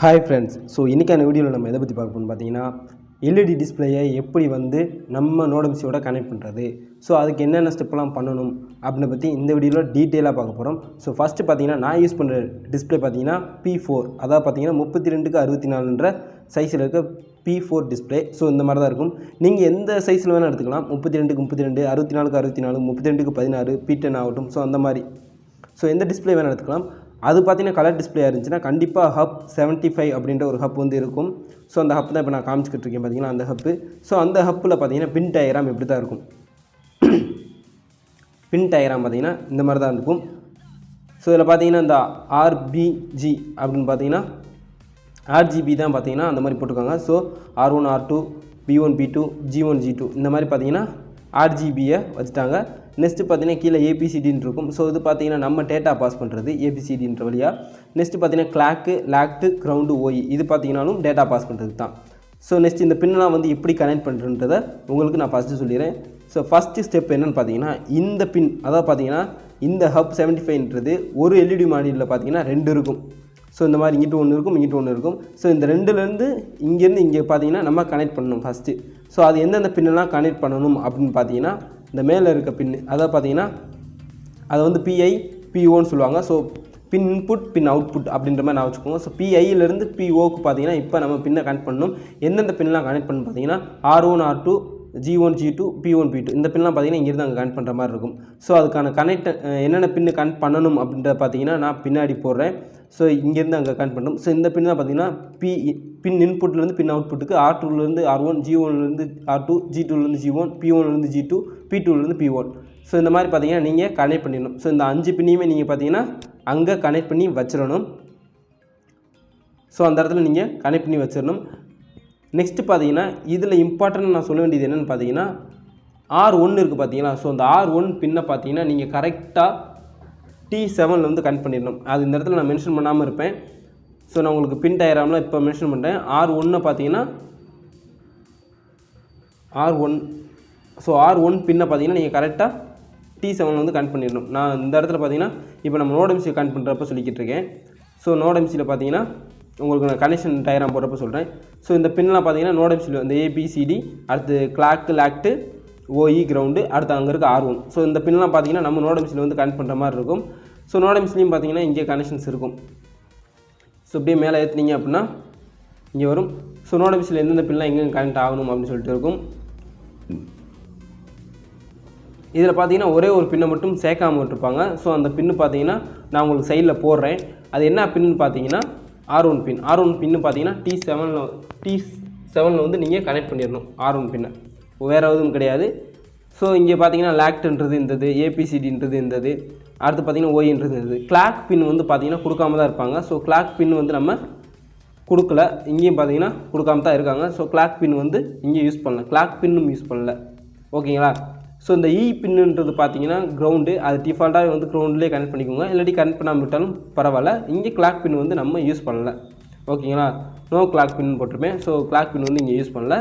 Hi friends, so இன்னைக்கான வீடியோல நம்ம எதை பத்தி பார்க்க போறோம்னு பாத்தீங்கன்னா LED டிஸ்ப்ளேயை எப்படி வந்து நம்ம நோடம்சியோட கனெக்ட் பண்றது. சோ அதுக்கு என்னென்ன ஸ்டெப்லாம் பண்ணனும் அப்படின பத்தி இந்த வீடியோல டீடைலா பார்க்க போறோம். சோ ஃபர்ஸ்ட் பாத்தீங்கன்னா நான் யூஸ் பண்ற டிஸ்ப்ளே பாத்தீங்கன்னா P4 அதாவது பாத்தீங்கன்னா 32க்கு 64 என்ற சைஸ்ல இருக்க P4 டிஸ்ப்ளே. சோ இந்த மாதிரி தான் இருக்கும். நீங்க எந்த சைஸ்ல வேணா எடுத்துக்கலாம். 32க்கு 32, 64க்கு 64, 32க்கு 16, P10 ஆகட்டும். சோ அந்த மாதிரி. சோ எந்த டிஸ்ப்ளே வேணா எடுத்துக்கலாம். அது பாத்தீங்கன்னா கலர் டிஸ்ப்ளே இருந்துச்சுனா கண்டிப்பா ஹப் 75 அப்படிங்கற ஒரு ஹப் வந்து இருக்கும். சோ அந்த ஹப் தான் இப்ப நான் காமிச்சிட்டு இருக்கேன் பாத்தீங்கன்னா அந்த ஹப். சோ அந்த ஹப்ல பாத்தீங்கன்னா பின் டயகிராம் இப்படி தான் இருக்கும். பின் டயகிராம் பாத்தீங்கன்னா இந்த மாதிரி தான் இருக்கும். சோ இதல பாத்தீங்கன்னா இந்த RBG அப்படினு பாத்தீங்கன்னா RGB தான் பாத்தீங்கன்னா அந்த மாதிரி போட்டுருக்காங்க. So R1 R2 B1 B2 G1 G2 இந்த மாதிரி பாத்தீங்கன்னா RGB வச்சிட்டாங்க. நெக்ஸ்ட் பாத்தீங்கன்னா கீழ ABCD ன்னு இருக்கும். சோ இது பாத்தீங்கன்னா நம்ம டேட்டா பாஸ் பண்றது ABCD ன்ற வழியா. நெக்ஸ்ட் பாத்தீங்கன்னா கிளாக், லாக்ட், கிரவுண்ட், OE இது பாத்தீங்கனாலும் டேட்டா பாஸ் பண்றது தான். சோ நெக்ஸ்ட் இந்த பின்லாம் வந்து எப்படி கனெக்ட் பண்றதுன்றத உங்களுக்கு நான் ஃபர்ஸ்ட் சொல்லிறேன். சோ ஃபர்ஸ்ட் ஸ்டெப் என்னன்னு பாத்தீங்கன்னா இந்த பின் அதாவது பாத்தீங்கன்னா இந்த ஹப் 75 ன்றது ஒரு LED மாடியூல்ல பாத்தீங்கன்னா ரெண்டு இருக்கும். சோ இந்த மாதிரி இங்கிட்டு ஒன்னு இருக்கும் இங்கிட்டு ஒன்னு இருக்கும். சோ இந்த ரெண்டுல இருந்து இங்க இருந்து இங்க பாத்தீங்கன்னா நம்ம கனெக்ட் பண்ணனும் ஃபர்ஸ்ட். சோ அது எந்தெந்த பின்னலாம் கனெக்ட் பண்ணனும் அப்படினு பாத்தீங்கன்னா இந்த மேல இருக்க பின் அத பாத்தீங்கன்னா அது வந்து PI PO ன்னு சொல்வாங்க. சோ பின் இன்புட் பின் அவுட்புட் அப்படின்ற மாதிரி நான் வெச்சுக்கோங்க. சோ PI ல இருந்து PO க்கு பாத்தீங்கன்னா இப்போ நம்ம பின்ன கனெக்ட் பண்ணனும். எந்தெந்த பின்லாம் கனெக்ட் பண்ணனும் பாத்தீங்கன்னா R1 R2 G1 G2 P1 P2 இந்த பின்லாம் பாத்தீங்கன்னா இங்க இருந்து அங்க கனெக்ட் பண்ற மாதிரி இருக்கும். சோ அதுக்கான கனெக்ட் என்னென்ன பின் கனெக்ட் பண்ணனும் அப்படின்றத பாத்தீங்கன்னா நான் பின்னாடி போடுறேன். சோ இங்க இருந்து அங்க கனெக்ட் பண்ணனும். சோ இந்த பின் தான் பாத்தீங்கன்னா பின் இன்புட்ல இருந்து பின் அவுட்புட்க்கு R2 ல இருந்து R1 G1 ல இருந்து R2 G2 ல இருந்து G1 P1 ல இருந்து G2 P2 ல இருந்து P1. சோ இந்த மாதிரி பாத்தீங்கன்னா நீங்க கனெக்ட் பண்ணிடணும். சோ இந்த 5 பின்னையுமே நீங்க பாத்தீங்கன்னா அங்க கனெக்ட் பண்ணி வச்சிரணும். சோ அந்த இடத்துல நீங்க கனெக்ட் பண்ணி வச்சிரணும். நெக்ஸ்ட் பாத்தீங்கன்னா இதுல இம்பார்ட்டன்ட் நான் சொல்ல வேண்டியது என்னன்னு பாத்தீங்கன்னா R1 இருக்கு பாத்தீங்களா. சோ அந்த R1 பின்ன பாத்தீங்கன்னா நீங்க கரெக்ட்டா T7 ல வந்து கனெக்ட் பண்ணிரணும். அது இந்த இடத்துல நான் மென்ஷன் பண்ணாம இருப்பேன். சோ நான் உங்களுக்கு பின் டயகிராம்ல இப்ப மென்ஷன் பண்றேன். R1 பாத்தீங்கன்னா R1 சோ R1 பின்ன பாத்தீங்கன்னா நீங்க கரெக்ட்டா T7 ல வந்து கனெக்ட் பண்ணிரணும். நான் இந்த இடத்துல பாத்தீங்கன்னா இப்போ நம்ம நோடம்சி கனெக்ட் பண்றப்ப சொல்லிக்கிட்டு இருக்கேன். சோ நோடம்சில பாத்தீங்கன்னா உங்களுக்கு நான் கனெக்ஷன் டயகிராம் போடுறப்ப சொல்றேன். சோ இந்த பின்லாம் பாத்தீங்கன்னா நோடம்சில இந்த ABCD அடுத்து கிளாக், லாக்ட், OE, கிரவுண்ட் அடுத்து அங்க இருக்க R1. சோ இந்த பின்லாம் பாத்தீங்கன்னா நம்ம நோடம்சில வந்து கனெக்ட் பண்ற மாதிரி இருக்கும். சோ நோடம்சிலயும் பாத்தீங்கன்னா இங்க கனெக்ஷன்ஸ் இருக்கும். சோ அப்படியே மேலே ஏத்துனீங்க அப்படினா இங்க வரும். சோ நோடம்சில எந்தெந்த பின்லாம் எங்க கனெக்ட் ஆகணும் அப்படினு சொல்லிட்டு இருக்கும். இதல பாத்தீங்கன்னா ஒரே ஒரு பின்ன மட்டும் சேர்க்காம விட்டுருப்பாங்க. சோ அந்த பின் பாத்தீங்கன்னா நான் உங்களுக்கு சைடுல போடுறேன். அது என்ன பின்னு பாத்தீங்கன்னா R1 பின். R1 பின் பாத்தீங்கன்னா T7 ல வந்து நீங்க கனெக்ட் பண்ணிரணும் R1 பின்ன. வேற எதுவும் கிடையாது. சோ இங்க பாத்தீங்கன்னா லாக்ட்ன்றது இந்தது, ABCDன்றது இந்தது, அடுத்து பாத்தீங்கன்னா OEன்றது இந்தது. கிளாக் பின் வந்து பாத்தீங்கன்னா கொடுக்காம தான் இருப்பாங்க. சோ கிளாக் பின் வந்து நம்ம கொடுக்கல. இங்கேயும் பாத்தீங்கன்னா கொடுக்காம தான் இருக்காங்க. சோ கிளாக் பின் வந்து இங்க யூஸ் பண்ணல. கிளாக் பின்னும் யூஸ் பண்ணல. ஓகேங்களா? சோ இந்த E பின்ன்றது பாத்தீங்கன்னா கிரவுண்ட். அது டிஃபால்ட்டாவே வந்து கிரவுண்ட்லயே கனெக்ட் பண்ணிக்கோங்க. இல்லடி கனெக்ட் பண்ணாம விட்டாலும் பரவாயில்லை. இங்க கிளாக் பின் வந்து நம்ம யூஸ் பண்ணல. ஓகேங்களா? நோ கிளாக் பின் போட்டுருப்பேன். சோ கிளாக் பின் வந்து இங்க யூஸ் பண்ணல.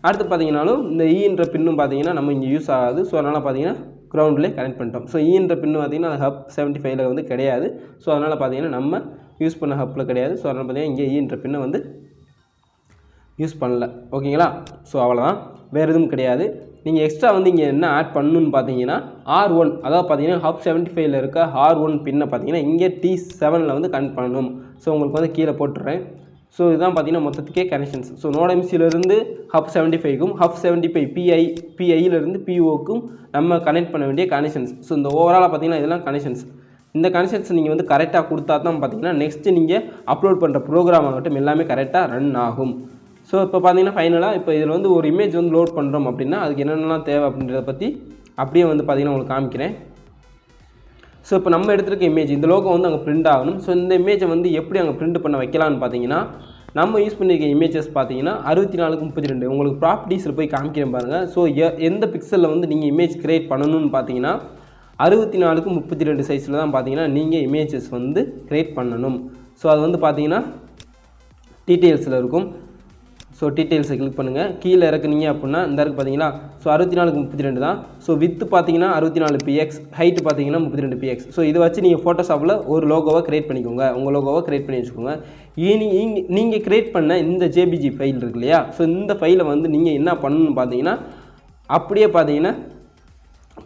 அடுத்து பாத்தீங்கனாலும் இந்த E என்ற பின்னும் பாத்தீங்கன்னா நம்ம இங்க யூஸ் ஆகாது. சோ அதனால பாத்தீங்கன்னா கிரவுண்ட்லயே கனெக்ட் பண்ணிட்டோம். சோ E என்ற பின் பாத்தீங்கன்னா ஹப் 75 ல வந்து கிடையாது. சோ அதனால பாத்தீங்கன்னா நம்ம யூஸ் பண்ண ஹப்ல கிடையாது. சோ அதனால பாத்தீங்கன்னா இங்க E என்ற பின்ன வந்து யூஸ் பண்ணல. ஓகேங்களா? சோ அவ்வளவுதான். வேற எதுவும் கிடையாது. நீங்க எக்ஸ்ட்ரா வந்து இங்க என்ன ஆட் பண்ணனும்னு பாத்தீங்கன்னா R1 அதாவது பாத்தீங்கன்னா ஹப் 75 ல இருக்க R1 பின்ன பாத்தீங்கன்னா இங்க T7 ல வந்து கனெக்ட் பண்ணனும். சோ உங்களுக்கு வந்து கீழ போட்டுறேன். சோ இதுதான் பாத்தீங்கன்னா மொத்தத்துக்கே கனெக்ஷன்ஸ். சோ நோடம்சில இருந்து ஹப் 75 க்கும் ஹப் 75 PI ல இருந்து PO க்கும் நம்ம கனெக்ட் பண்ண வேண்டிய கனெக்ஷன்ஸ். சோ இந்த ஓவராலா பாத்தீங்கன்னா இதெல்லாம் கனெக்ஷன்ஸ். இந்த கனெக்ஷன்ஸ் நீங்க வந்து கரெக்ட்டா கொடுத்தா தான் பாத்தீங்கன்னா நெக்ஸ்ட் நீங்க அப்லோட் பண்ற புரோகிராம் ஆகட்டும் எல்லாமே கரெக்ட்டா ரன் ஆகும். சோ இப்போ பாத்தீங்கன்னா ஃபைனலா இப்போ இதுல வந்து ஒரு இமேஜ் வந்து லோட் பண்றோம் அப்படினா அதுக்கு என்னென்னலாம் தேவை அப்படின்றத பத்தி அப்படியே வந்து பாத்தீங்கன்னா உங்களுக்கு காமிக்கிறேன். சோ இப்போ நம்ம எடுத்துக்க இமேஜ் இந்த லோகோ வந்து அங்க பிரிண்ட் ஆகணும். சோ இந்த இமேஜை வந்து எப்படி அங்க பிரிண்ட் பண்ண வைக்கலாம்னு பாத்தீங்கன்னா நம்ம யூஸ் பண்ணிருக்க இமேजेस பாத்தீங்கன்னா 64க்கு 32 உங்களுக்கு ப்ராப்பர்ட்டீஸ்ல போய் காமிக்கிறேன் பாருங்க. சோ எந்த பிக்சல்ல வந்து நீங்க இமேஜ் கிரியேட் பண்ணனும்னு பாத்தீங்கன்னா 64க்கு 32 சைஸ்ல தான் பாத்தீங்கன்னா நீங்க இமேजेस வந்து கிரியேட் பண்ணனும். சோ அது வந்து பாத்தீங்கன்னா டீடைல்ஸ்ல இருக்கும். ஸோ டீட்டெயில்ஸை கிளிக் பண்ணுங்கள். கீழே இறக்குனீங்க அப்படின்னா இந்த இருக்குது பார்த்தீங்களா. ஸோ 64க்கு 32 தான். ஸோ வித்து பார்த்தீங்கன்னா 64 px, ஹைட்டு பார்த்தீங்கன்னா 32 px. ஸோ இதை வச்சு நீங்கள் ஃபோட்டோஷாப்பில் ஒரு லோகோவை க்ரியேட் பண்ணிக்கோங்க. உங்கள் லோகோவை க்ரியேட் பண்ணி வச்சுக்கோங்க. நீங்கள் க்ரியேட் பண்ண இந்த ஜேபிஜி ஃபைல் இருக்கு இல்லையா. ஸோ இந்த ஃபைலை வந்து நீங்கள் என்ன பண்ணணும்னு பார்த்தீங்கன்னா அப்படியே பார்த்தீங்கன்னா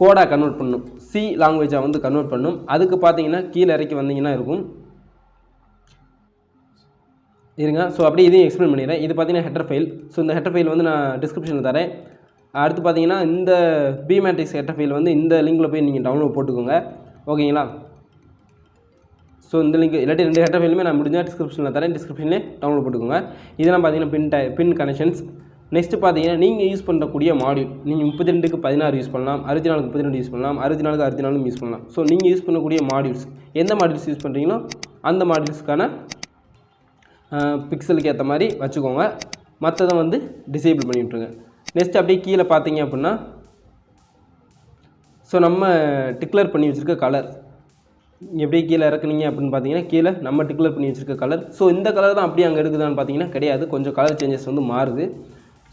கோடாக கன்வெர்ட் பண்ணணும். சி லாங்குவேஜாக வந்து கன்வெர்ட் பண்ணணும். அதுக்கு பார்த்தீங்கன்னா கீழே இறக்கி வந்தீங்கன்னா இருக்கும் இருங்க. ஸோ அப்படியே இதையும் எக்ஸ்பிளைன் பண்ணிடுறேன். இது பார்த்தீங்கன்னா ஹெட்டர் ஃபைல். ஸோ இந்த ஹெட்டர் ஃபைல் வந்து நான் டிஸ்கிரிப்ஷனில் தரேன். அடுத்து பார்த்தீங்கன்னா இந்த பி மேட்ரிக்ஸ் ஹெட்டர் ஃபைல் வந்து இந்த லிங்கில் போய் நீங்கள் டவுன்லோட் போட்டுக்கோங்க. ஓகேங்களா. ஸோ இந்த லிங்க் இல்லாட்டி 2 ஹெட்டர் ஃபைலுமே நான் முடிஞ்சால் டிஸ்கிரிப்ஷனில் தரேன். டிஸ்கிரிப்ஷன்லேயே டவுன்லோட் போட்டுக்கோங்க. இதெல்லாம் பார்த்தீங்கன்னா பின் கனெக்ஷன்ஸ். நெக்ஸ்ட்டு பார்த்தீங்கன்னா நீங்கள் யூஸ் பண்ணக்கூடிய மாடியூல் நீங்கள் 32க்கு 16 யூஸ் பண்ணலாம், 64க்கு 32 யூஸ் பண்ணலாம், 64க்கு 64 யூஸ் பண்ணலாம். ஸோ நீங்கள் யூஸ் பண்ணக்கூடிய மாடியூல்ஸ் எந்த மாடியூல்ஸ் யூஸ் பண்ணுறீங்களோ அந்த மாடியூல்ஸ்க்கான பிக்சலுக்கு ஏற்ற மாதிரி வச்சுக்கோங்க. மற்றதை வந்து டிசேபிள் பண்ணி விட்ருங்க. நெக்ஸ்ட் அப்படியே கீழே பார்த்தீங்க அப்படின்னா ஸோ நம்ம டிக்ளேர் பண்ணி வச்சுருக்க கலர் எப்படியே கீழே இறக்குனீங்க அப்படின்னு பார்த்தீங்கன்னா கீழே நம்ம டிக்ளேர் பண்ணி வச்சுருக்க கலர். ஸோ இந்த கலர் தான் அப்படியே அங்கே இருக்குதான்னு பார்த்தீங்கன்னா கிடையாது, கொஞ்சம் கலர் சேஞ்சஸ் வந்து மாறுது.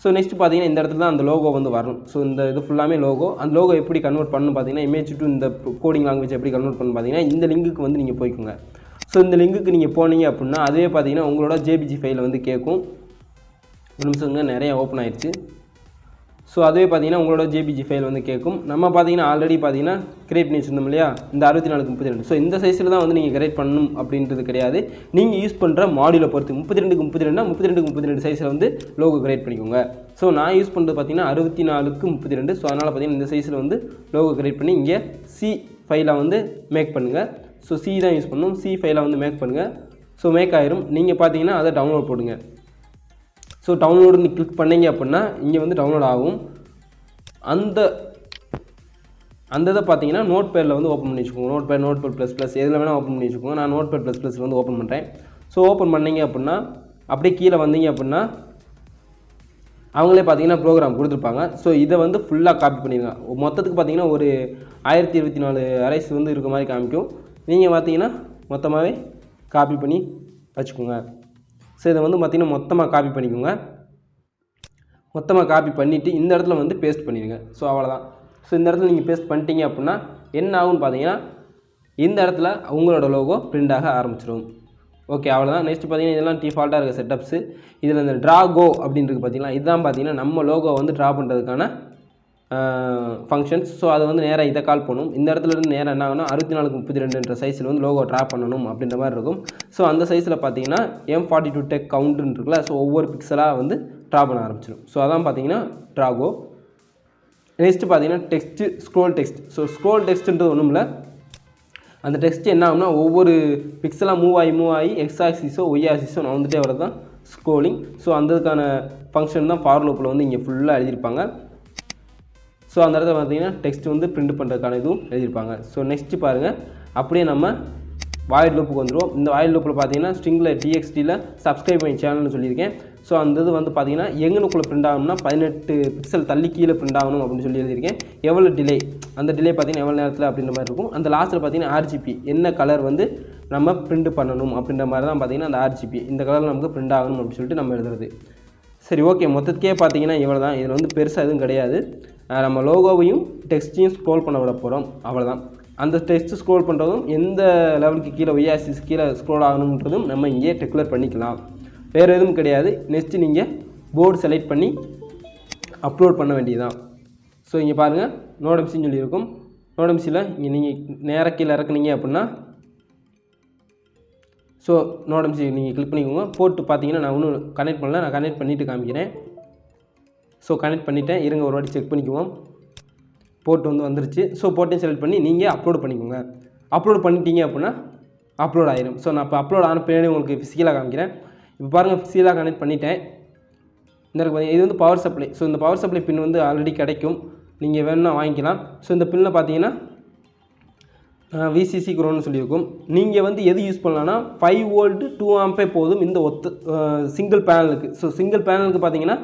ஸோ நெக்ஸ்ட் பார்த்தீங்கன்னா இந்த இடத்துல தான் அந்த லோகோ வந்து வரணும். ஸோ இந்த இது ஃபுல்லாமே லோகோ. அந்த லோகோ எப்படி கன்வெர்ட் பண்ணணும் பார்த்தீங்கன்னா இமேஜ் டு இந்த கோடிங் லாங்குவேஜ் எப்படி கன்வெர்ட் பண்ணணும் பார்த்தீங்கன்னா இந்த லிங்குக்கு வந்து நீங்கள் போய்க்குங்க. ஸோ இந்த லிங்குக்கு நீங்கள் போனீங்க அப்படின்னா அதுவே பார்த்தீங்கன்னா உங்களோட ஜேபிஜி ஃபைலை வந்து கேட்கும். ஒரு நிமிஷங்க நிறைய ஓப்பன் ஆயிடுச்சு. ஸோ அதுவே பார்த்தீங்கன்னா உங்களோட ஜேபிஜி ஃபைல் வந்து கேட்கும். நம்ம பார்த்தீங்கன்னா ஆல்ரெடி பார்த்தீங்கன்னா கிரியேட் பண்ணி வச்சுருந்தோம் இல்லையா இந்த 64க்கு 32. ஸோ இந்த சைஸில் தான் வந்து நீங்கள் கிரியேட் பண்ணணும் அப்படின்றது கிடையாது. நீங்கள் யூஸ் பண்ணுற மாடியூலை பொறுத்து 32க்கு 32 32க்கு 32 சைஸில் வந்து லோகோ கிரியேட் பண்ணிக்கோங்க. ஸோ நான் யூஸ் பண்ணுறது பார்த்தீங்கன்னா 64க்கு 32. ஸோ அதனால் பார்த்தீங்கன்னா இந்த சைஸில் வந்து லோகோ கிரியேட் பண்ணி இங்கே சி ஃபைலை வந்து மேக் பண்ணுங்கள். ஸோ சி தான் யூஸ் பண்ணணும். சி ஃபைலை வந்து மேக் பண்ணுங்கள். ஸோ மேக் ஆயிரும். நீங்கள் பார்த்தீங்கன்னா அதை டவுன்லோட் போடுங்க. ஸோ டவுன்லோடு கிளிக் பண்ணிங்க அப்படின்னா இங்கே வந்து டவுன்லோட் ஆகும். அந்த இதை பார்த்தீங்கன்னா நோட் பேடில் வந்து ஓப்பன் பண்ணி வச்சுக்கோங்க. நோட் பேட் ப்ளஸ் ப்ளஸ் எதில் வேணால் ஓப்பன் பண்ணி வச்சுக்கோங்க. நான் நோட் பேட் ப்ளஸ் ப்ளஸ் வந்து ஓப்பன் பண்ணுறேன். ஸோ ஓப்பன் பண்ணிங்க அப்படின்னா அப்படியே கீழே வந்தீங்க அப்படின்னா அவங்களே பார்த்தீங்கன்னா ப்ரோக்ராம் கொடுத்துருப்பாங்க. ஸோ இதை வந்து ஃபுல்லாக காப்பி பண்ணிடுங்க. மொத்தத்துக்கு பார்த்தீங்கன்னா ஒரு 1024 அரைஸ் வந்து இருக்க மாதிரி காமிக்கும். நீங்கள் பார்த்தீங்கன்னா மொத்தமாகவே காப்பி பண்ணி வச்சுக்கோங்க. ஸோ இதை வந்து பார்த்திங்கன்னா மொத்தமாக காப்பி பண்ணிக்கோங்க. மொத்தமாக காப்பி பண்ணிவிட்டு இந்த இடத்துல வந்து பேஸ்ட் பண்ணிடுங்க. ஸோ அவ்வளோதான். ஸோ இந்த இடத்துல நீங்கள் பேஸ்ட் பண்ணிட்டீங்க அப்படின்னா என்ன ஆகும்னு பார்த்தீங்கன்னா இந்த இடத்துல உங்களோட லோகோ பிரிண்ட் ஆக ஆரம்பிச்சிடும். ஓகே அவ்வளோதான். நெக்ஸ்ட் பார்த்தீங்கன்னா இதெல்லாம் டிஃபால்ட்டாக இருக்க செட்டப்ஸு. இதில் இந்த ட்ராகோ அப்படின்றது பார்த்தீங்கன்னா இதுதான் பார்த்தீங்கன்னா நம்ம லோகோ வந்து ட்ரா பண்ணுறதுக்கான ஃபங்க்ஷன்ஸ். ஸோ அதை வந்து நேராக இதை கால் பண்ணணும். இந்த இடத்துல இருந்து நேராக என்ன ஆகுனா 64க்கு 32 சைஸில் வந்து லோகோ ட்ரா பண்ணணும் அப்படின்ற மாதிரி இருக்கும். ஸோ அந்த சைஸில் பார்த்தீங்கன்னா M42 டெக் கவுண்ட்னு இருக்குல்ல. ஸோ ஒவ்வொரு பிக்சலாக வந்து ட்ரா பண்ண ஆரம்பிச்சிடும். ஸோ அதான் பார்த்தீங்கன்னா ட்ராகோ. நெக்ஸ்ட்டு பார்த்தீங்கன்னா text scroll text. So scroll டெக்ஸ்ட்டுன்றது ஒன்றும் இல்லை. அந்த டெக்ஸ்ட் என்ன ஆகும்னா ஒவ்வொரு பிக்சலாக மூவ் ஆகி எக்ஸ் ஆக்சிஸோ ஒய் ஆக்சிஸோ நான் வந்துட்டே வரது தான் ஸ்க்ரோலிங். ஸோ அந்ததுக்கான ஃபங்க்ஷன் தான் ஃபார் லூப்பில் வந்து இங்கே ஃபுல்லாக எழுதியிருப்பாங்க. ஸோ அந்த இடத்துல பார்த்தீங்கன்னா டெக்ஸ்ட் வந்து பிரிண்ட் பண்ணுறதுக்கான இதுவும் எழுதியிருப்பாங்க. ஸோ நெக்ஸ்ட்டு பாருங்கள் அப்படியே நம்ம வாய்ட் லூப்புக்கு வந்துடுவோம். இந்த வாய்ட் லூப்பில் பார்த்தீங்கன்னா ஸ்ட்ரிங்கில் டிஎக்ஸ்டியில் சப்ஸ்கிரைப் பண்ணி சேனல்னு சொல்லியிருக்கேன். ஸோ அந்த இது வந்து பார்த்தீங்கன்னா எங்கனுக்குள்ளே பிரிண்ட் ஆகணும்னா 18 பிக்சல் தள்ளி கீழே பிரிண்ட் ஆகணும் அப்படின்னு சொல்லி எழுதியிருக்கேன். எவ்வளோ டிலே அந்த டிலே பார்த்தீங்கன்னா எவ்வளோ நேரத்தில் அப்படின்ற மாதிரி இருக்கும். அந்த லாஸ்ட்டில் பார்த்தீங்கன்னா ஆர்ஜிபி என்ன கலர் வந்து நம்ம பிரிண்ட் பண்ணணும் அப்படின்ற மாதிரி தான் பார்த்தீங்கன்னா அந்த ஆர்ஜிபி இந்த கலரில் நமக்கு பிரிண்ட் ஆகணும் அப்படின்னு சொல்லிட்டு நம்ம எழுதுறது. சரி ஓகே மொத்தத்துக்கே பார்த்தீங்கன்னா இவ்வளோ தான். இதில் வந்து பெருசாக எதுவும் கிடையாது. நம்ம லோகோவையும் டெக்ஸ்ட்டையும் ஸ்க்ரோல் பண்ண விட போகிறோம் அவ்வளோதான். அந்த டெக்ஸ்ட் ஸ்க்ரோல் பண்ணுறதும் எந்த லெவலுக்கு கீழே ஒய்ஆர்சிஸ் கீழே ஸ்க்ரோல் ஆகணுன்றதும் நம்ம இங்கே டிக்ளேர் பண்ணிக்கலாம். வேறு எதுவும் கிடையாது. நெக்ஸ்ட்டு நீங்கள் போர்டு செலக்ட் பண்ணி அப்லோட் பண்ண வேண்டியதுதான். ஸோ இங்கே பாருங்கள் நோடம்சின்னு சொல்லியிருக்கும். நோடம்சியில் இங்கே நீங்கள் நேராக கீழே இறக்குனீங்க அப்படின்னா ஸோ நோடம்சி நீங்கள் கிளிக் பண்ணிக்கோங்க. போட்டு பார்த்தீங்கன்னா நான் ஒன்றும் கனெக்ட் பண்ணல, நான் கனெக்ட் பண்ணிவிட்டு காமிக்கிறேன். ஸோ கனெக்ட் பண்ணிவிட்டேன். இருங்க ஒரு வாட்டி செக் பண்ணிக்குவோம். போட்டு வந்துருச்சு. ஸோ போட்டையும் செலக்ட் பண்ணி நீங்கள் அப்லோட் பண்ணிக்கோங்க. அப்லோட் பண்ணிட்டீங்க அப்படின்னா அப்லோட் ஆயிடும். ஸோ நான் இப்போ அப்லோட் ஆன பின்னாடி உங்களுக்கு ஃபிசிக்கலாக காமிக்கிறேன். இப்போ பாருங்கள் ஃபிசிக்கலாக கனெக்ட் பண்ணிட்டேன். இந்த இது வந்து பவர் சப்ளை. ஸோ இந்த பவர் சப்ளை பின் வந்து ஆல்ரெடி கிடைக்கும், நீங்கள் வேணும்னா வாங்கிக்கலாம். ஸோ இந்த பின்னில் பார்த்தீங்கன்னா விசிசி குரோன்னு சொல்லியிருக்கும். நீங்கள் வந்து எது யூஸ் பண்ணலான்னா 5 வோல்ட்டு 2 ஆம்பே போதும் இந்த சிங்கிள் பேனலுக்கு. ஸோ சிங்கிள் பேனலுக்கு பார்த்தீங்கன்னா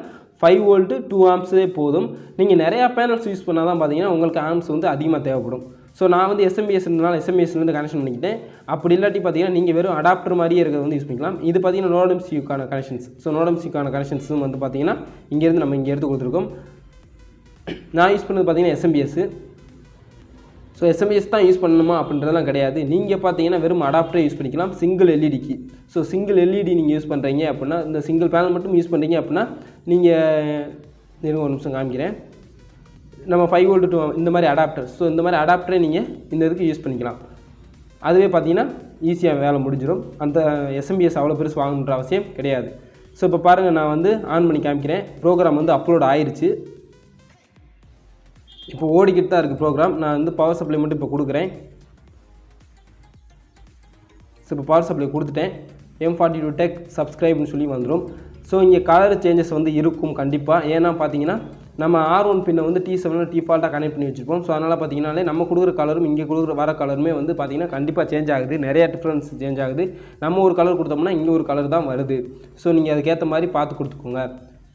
5 வோல்ட்டு 2 ஆம்ப்ஸே போதும். நீங்கள் நிறையா பேனல்ஸ் யூஸ் பண்ணால் தான் பார்த்தீங்கன்னா உங்களுக்கு ஆம்ப்ஸ் வந்து அதிகமாக தேவைப்படும். ஸோ நான் வந்து எஸ்எம்பிஎஸ்னால எஸ்எம்பிஎஸ்லேருந்து கனெக்ஷன் பண்ணிக்கிட்டேன். அப்படி இல்லாட்டி பார்த்தீங்கன்னா நீங்கள் வெறும் அடாப்டர் மாதிரியே இருக்கிறது வந்து யூஸ் பண்ணிக்கலாம். இது பார்த்தீங்கன்னா நோடெம்சியூக்கான கனெக்ஷன்ஸ். ஸோ நோடெம்சியூக்கான கனெக்ஷன்ஸும் வந்து பார்த்தீங்கன்னா இங்கேருந்து நம்ம இங்கே எடுத்து கொடுத்துருக்கோம். நான் யூஸ் பண்ணது பார்த்தீங்கன்னா எஸ்எம்பிஎஸ். ஸோ எஸ்எம்பிஎஸ் தான் யூஸ் பண்ணணுமா அப்படின்றதெல்லாம் கிடையாது. நீங்கள் பார்த்தீங்கன்னா வெறும் அடாப்டரே யூஸ் பண்ணிக்கலாம் சிங்கிள் எல்இடிக்கு. ஸோ சிங்கிள் எல்இடி நீங்கள் யூஸ் பண்ணுறீங்க அப்படின்னா, இந்த சிங்கிள் பேனல் மட்டும் யூஸ் பண்ணுறீங்க அப்படின்னா நீங்கள் ஒரு நிமிஷம் காமிக்கிறேன். நம்ம 5 வோல்ட் டு இந்த மாதிரி அடாப்டர். ஸோ இந்த மாதிரி அடாப்டரே நீங்கள் இந்த இதுக்கு யூஸ் பண்ணிக்கலாம். அதுவே பார்த்தீங்கன்னா ஈஸியாக வேலை முடிஞ்சிடும். அந்த எஸ்எம்பிஎஸ் அவ்வளோ பெருசு வாங்கணுன்ற அவசியம் கிடையாது. ஸோ இப்போ பாருங்கள், நான் வந்து ஆன் பண்ணி காமிக்கிறேன். ப்ரோக்ராம் வந்து அப்லோட் ஆயிடுச்சு. இப்போ ஓடிக்கிட்டு தான் இருக்குது ப்ரோக்ராம். நான் வந்து பவர் சப்ளை மட்டும் இப்போ கொடுக்குறேன். ஸோ இப்போ பவர் சப்ளை கொடுத்துட்டேன். M42 டெக் சப்ஸ்கிரைப்னு சொல்லி வந்துடும். ஸோ இங்கே கலர் சேஞ்சஸ் வந்து இருக்கும் கண்டிப்பாக. ஏன்னா பார்த்தீங்கன்னா நம்ம R1 பின்னை வந்து T7 டிஃபால்ட்டாக கனெக்ட் பண்ணி வச்சுருப்போம். ஸோ அதனால் பார்த்தீங்கன்னாலே நம்ம கொடுக்குற கலரும் இங்கே கொடுக்குற வர கலருமே வந்து பார்த்தீங்கன்னா கண்டிப்பாக சேஞ்ச் ஆகுது. நிறையா டிஃப்ரென்ஸ் சேஞ்ச் ஆகுது. நம்ம ஒரு கலர் கொடுத்தோம்னா இங்கே ஒரு கலர் தான் வருது. ஸோ நீங்கள் அதுக்கேற்ற மாதிரி பார்த்து கொடுத்துக்கோங்க.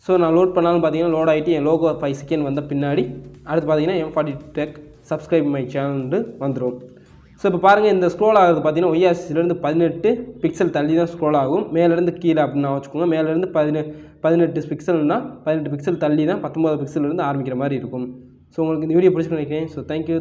ஸோ நான் லோட் பண்ணாலும் பார்த்தீங்கன்னா லோட் ஆகிட்டு என் லோகோ 5 செகண்ட் வந்த பின்னாடி அடுத்து பார்த்தீங்கன்னா M42 டெக் சப்ஸ்கிரைப் மை சேனல்னு வந்துடும். ஸோ இப்போ பாருங்கள், இந்த ஸ்க்ரோல் ஆகுது பார்த்தீங்கன்னா ஒய்ஆர்சிலேருந்து 18 பிக்சல் தள்ளி தான் ஸ்க்ரோல் ஆகும். மேலேருந்து கீழே அப்படின்னு வச்சுக்கோங்க. மேலேருந்து 18 பிக்சல்னா 18 பிக்சல் தள்ளி தான் 19 பிக்சல்லேருந்து ஆரம்பிக்கிற மாதிரி இருக்கும். ஸோ உங்களுக்கு இந்த வீடியோ பிடிச்சிருக்கு நினைக்கிறேன். So thank you.